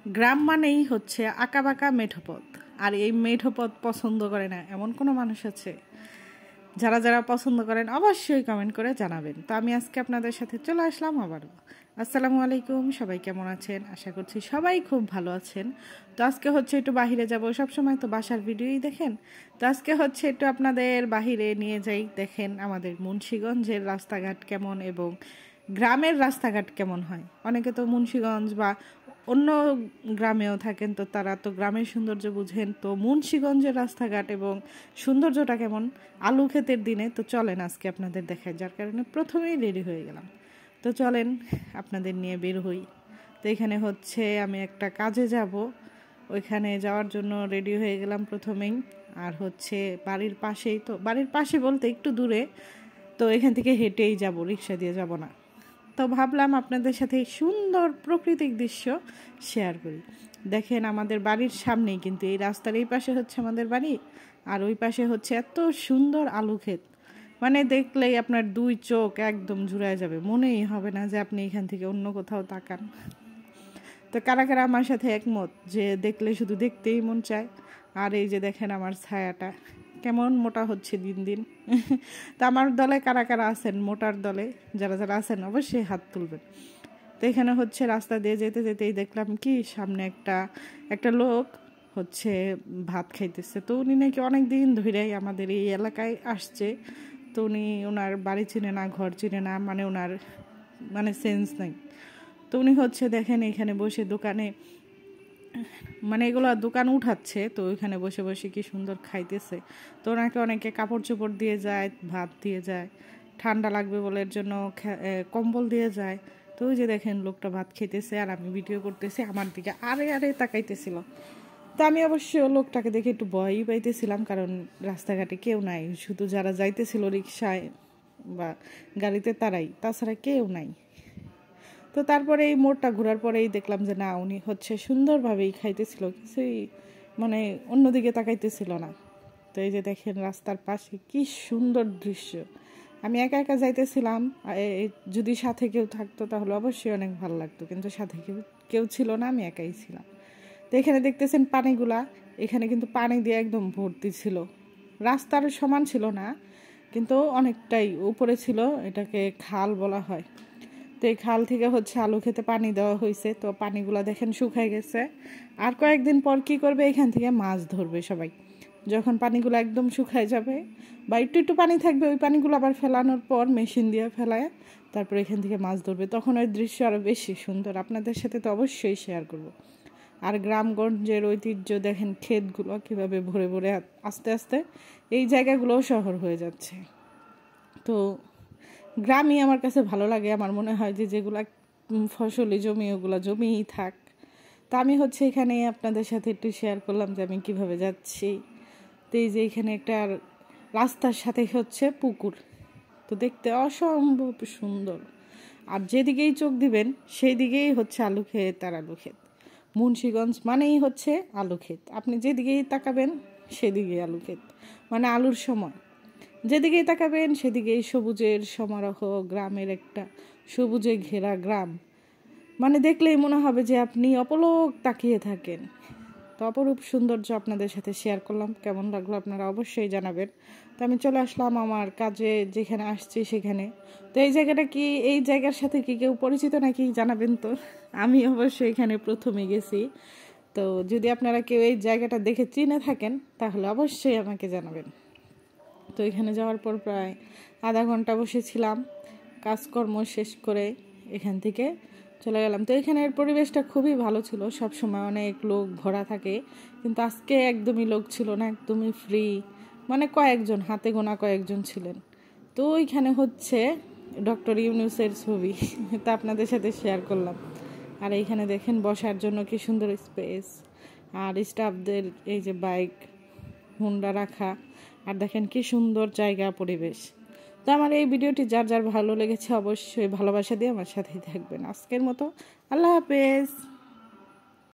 গ্রাম মানেই হচ্ছে আঁকাবাঁকা মেঠো পথ, আর এই মেঠো পথ পছন্দ করে না এমন কোনো মানুষ আছে? যারা যারা পছন্দ করেন অবশ্যই কমেন্ট করে জানাবেন। তো আমি আজকে আপনাদের সাথে চলে আসলাম আবারও। আসসালামু আলাইকুম, সবাই কেমন আছেন? আশা করছি সবাই খুব ভালো আছেন। তো আজকে হচ্ছে একটু বাহিরে যাব, সবসময় তো বাসার ভিডিওই দেখেন। তো আজকে হচ্ছে একটু আপনাদের বাহিরে নিয়ে যাই, দেখেন আমাদের মুন্সিগঞ্জের রাস্তাঘাট কেমন এবং গ্রামের রাস্তাঘাট কেমন হয়। অনেকে তো মুন্সিগঞ্জ বা অন্য গ্রামেও থাকেন, তো তারা তো গ্রামের সৌন্দর্য বুঝেন। তো মুন্সিগঞ্জের রাস্তাঘাট এবং সৌন্দর্যটা কেমন আলু ক্ষেতের দিনে, তো চলেন আজকে আপনাদের দেখায়, যার কারণে প্রথমেই রেডি হয়ে গেলাম। তো চলেন আপনাদের নিয়ে বের হই। তো এখানে হচ্ছে আমি একটা কাজে যাব, ওইখানে যাওয়ার জন্য রেডি হয়ে গেলাম প্রথমেই। আর হচ্ছে বাড়ির পাশেই, তো বাড়ির পাশে বলতে একটু দূরে, তো এখান থেকে হেঁটেই যাব, রিক্সা দিয়ে যাব না। তো ভাবলাম আপনাদের সাথে এই সুন্দর প্রাকৃতিক দৃশ্য শেয়ার করি। দেখেন আমাদের বাড়ির সামনেই, কিন্তু এই রাস্তার এই পাশে হচ্ছে আমাদের বাড়ি, আর ওই পাশে হচ্ছে এত সুন্দর আলু ক্ষেত, মানে দেখলেই আপনার দুই চোখ একদম জুড়ায় যাবে, মনেই হবে না যে আপনি এখান থেকে অন্য কোথাও তাকান। তো কারা কারা আমার সাথে একমত যে দেখলে শুধু দেখতেই মন চায়? আর এই যে দেখেন আমার ছায়াটা কেমন মোটা হচ্ছে দিন দিন। তো আমার দলে কারা কারা আছেন, মোটার দলে যারা যারা আছেন অবশ্যই হাত তুলবেন। তো এখানে হচ্ছে রাস্তা দিয়ে যেতে যেতেই দেখলাম কি সামনে একটা লোক হচ্ছে ভাত খাইতেছে। তো উনি নাকি অনেক দিন ধরেই আমাদের এই এলাকায় আসছে। তো উনি ওনার বাড়ি চিনে না, ঘর চিনে না, মানে ওনার মানে সেন্স নাই। তো উনি হচ্ছে দেখেন এখানে বসে দোকানে, মানে এগুলো দোকান উঠাচ্ছে, তো ওইখানে বসে বসে কি সুন্দর খাইতেছে। তো ওনাকে অনেকে কাপড় চোপড় দিয়ে যায়, ভাত দিয়ে যায়, ঠান্ডা লাগবে বলে এর জন্য কম্বল দিয়ে যায়। তো ওই যে দেখেন লোকটা ভাত খেতেছে আর আমি ভিডিও করতেছি, আমার দিকে আরে আরে তাকাইতেছিল। তো আমি অবশ্য লোকটাকে দেখে একটু ভয়ই পাইতেছিলাম, কারণ রাস্তাঘাটে কেউ নাই, শুধু যারা যাইতেছিল রিক্সায় বা গাড়িতে তারাই, তাছাড়া কেউ নাই। তো তারপরে এই মোড়টা ঘোরার পরেই দেখলাম যে না, উনি হচ্ছে সুন্দরভাবেই খাইতেছিল, কিছুই মানে অন্যদিকে তাকাইতেছিল না। তো এই যে দেখেন রাস্তার পাশে কি সুন্দর দৃশ্য। আমি একা একা যাইতেছিলাম, যদি সাথে কেউ থাকতো তাহলে অবশ্যই অনেক ভালো লাগতো, কিন্তু সাথে কেউ ছিল না, আমি একাই ছিলাম। তো এখানে দেখতেছেন পানিগুলা, এখানে কিন্তু পানি দিয়ে একদম ভর্তি ছিল, রাস্তার সমান ছিল না, কিন্তু অনেকটাই উপরে ছিল, এটাকে খাল বলা হয়। তো এই খাল থেকে হচ্ছে আলু খেতে পানি দেওয়া হয়েছে, তো পানিগুলা দেখেন শুকাই গেছে। আর কয়েকদিন পর কি করবে, এখান থেকে মাছ ধরবে সবাই। যখন পানিগুলো একদম শুকায় যাবে বা একটু একটু পানি থাকবে, ওই পানিগুলো আবার ফেলানোর পর মেশিন দিয়ে ফেলায় তারপর এখান থেকে মাছ ধরবে, তখন ওই দৃশ্য আরও বেশি সুন্দর। আপনাদের সাথে তো অবশ্যই শেয়ার করব। আর গ্রামগঞ্জের ঐতিহ্য দেখেন, ক্ষেতগুলো কীভাবে ভরে ভরে আস্তে আস্তে এই জায়গাগুলোও শহর হয়ে যাচ্ছে। তো গ্রামই আমার কাছে ভালো লাগে, আমার মনে হয় যে যেগুলো ফসলি জমি ওগুলো জমিই থাক। তা আমি হচ্ছে এখানে আপনাদের সাথে একটু শেয়ার করলাম যে আমি কিভাবে যাচ্ছি। তো এই যে এখানে একটা রাস্তার সাথে হচ্ছে পুকুর, তো দেখতে অসম্ভব সুন্দর। আর যেদিকেই চোখ দিবেন সেই দিকেই হচ্ছে আলু ক্ষেত আর আলু ক্ষেত। মুন্সিগঞ্জ মানেই হচ্ছে আলু ক্ষেত, আপনি যেদিকেই তাকাবেন সেদিকেই আলু ক্ষেত, মানে আলুর সময়। যেদিকেই তাকাবেন সেদিকেই সবুজের সমারোহ, গ্রামের একটা সবুজে ঘেরা গ্রাম, মানে দেখলেই মনে হবে যে আপনি অপলক তাকিয়ে থাকেন। তো অপরূপ সৌন্দর্য আপনাদের সাথে শেয়ার করলাম, কেমন লাগলো আপনারা অবশ্যই জানাবেন। তো আমি চলে আসলাম আমার কাজে, যেখানে আসছি সেখানে। তো এই জায়গাটা কি, এই জায়গার সাথে কি কেউ পরিচিত নাকি জানাবেন তো। আমি অবশ্যই এখানে প্রথমে গেছি, তো যদি আপনারা কেউ এই জায়গাটা দেখে চিনে থাকেন তাহলে অবশ্যই আমাকে জানাবেন। তো এখানে যাওয়ার পর প্রায় আধা ঘন্টা বসেছিলাম, কাজকর্ম শেষ করে এখান থেকে চলে গেলাম। তো এখানের পরিবেশটা খুবই ভালো ছিল, সব সময় অনেক লোক ভরা থাকে, কিন্তু আজকে একদমই লোক ছিল না, একদমই ফ্রি, মানে কয়েকজন, হাতে গোনা কয়েকজন ছিলেন। তো ওইখানে হচ্ছে ডক্টর ইউনূসের ছবি, তা আপনাদের সাথে শেয়ার করলাম। আর এইখানে দেখেন বসার জন্য কি সুন্দর স্পেস, আর স্টাফদের এই যে বাইক হুন্ডা রাখা, আর দেখেন কি সুন্দর জায়গা পরিবেশ। তো আমার এই ভিডিওটি যার যার ভালো লেগেছে অবশ্যই ভালোবাসা দিয়ে আমার সাথেই থাকবেন। আজকের মতো আল্লাহ হাফেজ।